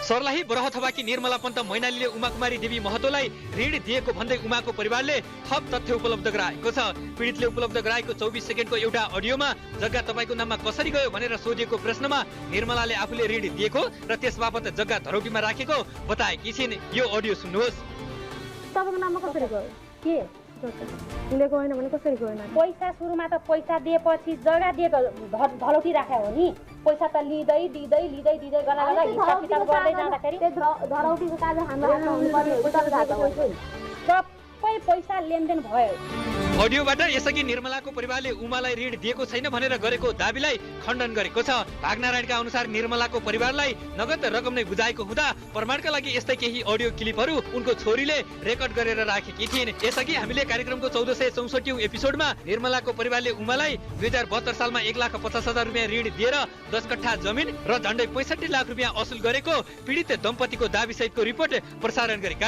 सर्लाही बरहथवाकी निर्मला पन्त मैनालीले उमाकुमारी देवी महतोलाई ऋण दिएको भन्दै उमाको परिवारले थप तथ्य उपलब्ध गराएको छ। पीडितले उपलब्ध गराएको 24 सेकेन्डको एउटा अडियोमा जग्गा तपाईको नाममा कसरी गयो भनेर सोधिएको प्रश्नमा निर्मलाले आफूले ऋण दिएको र त्यसबापत जग्गा धरौटीमा राखेको बताएकी छिन्। यो अडियो सुन्नुहोस्। तपाईको नाममा कसरी गयो? के लिएको होइन भने कसरी गएन? पैसा सुरुमा त पैसा दिएपछि जग्गा दिएको धरौटी राख्या हो नि। पैसा त लिँदै दिँदै लिँदै दिँदै गला हिसाब किताब गर्दै जाँदाखेरि धरौटीको काज हाम्रो हातमा हुनुपर्ने हो। सबै पैसा लेनदेन भयो। अडियोबाट यसअघि निर्मलाको परिवारले उमालाई ऋण दिएको छैन भनेर गरेको दाबीलाई खण्डन गरेको छ। भागनारायणका अनुसार निर्मलाको परिवारलाई नगद रकम नै बुझाएको हुँदा प्रमाणका लागि यस्तै केही अडियो क्लिपहरू उनको छोरीले रेकर्ड गरेर राखेकी थिइन्। यसअघि हामीले कार्यक्रमको 1464औं एपिसोडमा निर्मलाको परिवारले उमालाई 2072 सालमा 1,50,000 रुपियाँ ऋण दिएर 10 कट्ठा जमिन र झण्डै 65 लाख रुपियाँ असुल गरेको पीडित दम्पतिको दाबी सहितको रिपोर्ट प्रसारण गरेका